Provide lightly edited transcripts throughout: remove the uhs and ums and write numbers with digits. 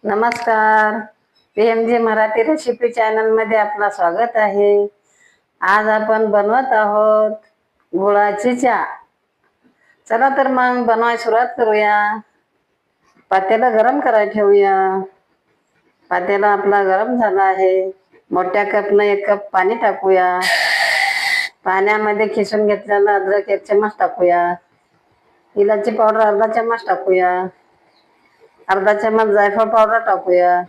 नमस्कार. PMG Marathi recipe channel मध्ये आपला स्वागत आहे. आज आपण बनवत आहोत गुळाची चहा. चला तर मग बनवायला सुरुवात करूया. पातेला गरम करायला ठेवूया. पातेला आपला गरम झाला आहे. मोठ्या कपने 1 कप पाणी टाकूया. पाण्यामध्ये खिसून घेतलेला अद्रक 1 चम्मच टाकूया. इलायची पावडर अर्धा चम्मच टाकूया. अर्धा चम्मच जायफळ पावडर टाकूया.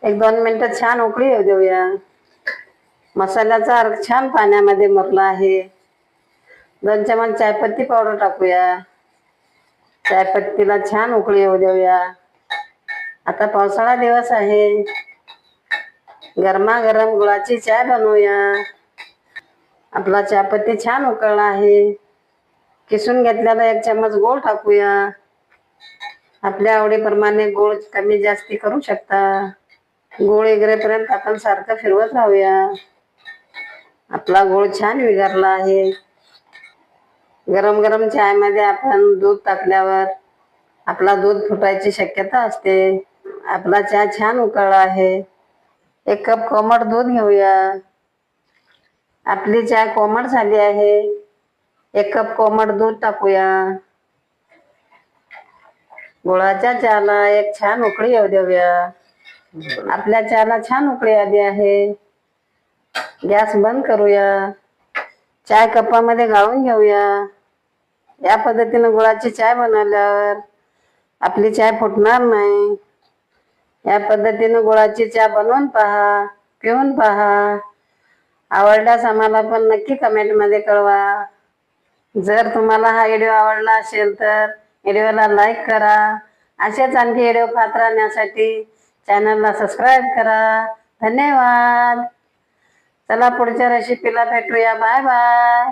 1-2 मिनिटं छान उकळी येऊ देऊया. मसाल्याचा अर्क छान पाण्यामध्ये मुरला आहे. 2 चम्मच चायपत्ती पावडर टाकूया. चायपत्तीला छान उकळी येऊ देऊया. आता पावसाळा दिवस आहे. गरमागरम गुळाची चहा बनवूया. आपला चहापत्ती छान उकळला आहे. किसून घेतलेला 1 चम्मच गोड टाकूया. आपल्या आवडीप्रमाणे गोड कमी जास्ती करू शकता. गोड विरघळेपर्यंत आपण सारखं फिरवत राहूया. आपला गोड छान विरघळला आहे. गरम गरम चायमध्ये आपण दूध टाकल्यावर आपला दूध फुटायची शक्यता असते. आपला चहा छान उकळला आहे. 1 कप कोमट दूध घेऊया. आपली चहा कोमट झाली आहे. 1 कप कोमट दूध टाकूया. गुळाच्या चहाला एक छान उकळी येऊ देऊया. आपल्या चहाला छान उकळी आली आहे. गॅस बंद करूया. चाय कपामध्ये गाळून घेऊया. या पद्धतीने गुळाची चाय बनवल्यावर आपली चाय फुटणार नाही. या पद्धतीने गुळाची चहा बनवून पहा, पिऊन पहा. आवडल्यास आम्हाला पण नक्की कमेंटमध्ये कळवा. जर तुम्हाला हा व्हिडिओ आवडला असेल तर व्हिडिओला लाईक करा. असेच आणखी व्हिडिओ पाहत राहण्यासाठी चॅनलला सबस्क्राईब करा. धन्यवाद. चला पुढच्या रेसिपीला भेटूया. Bye bye.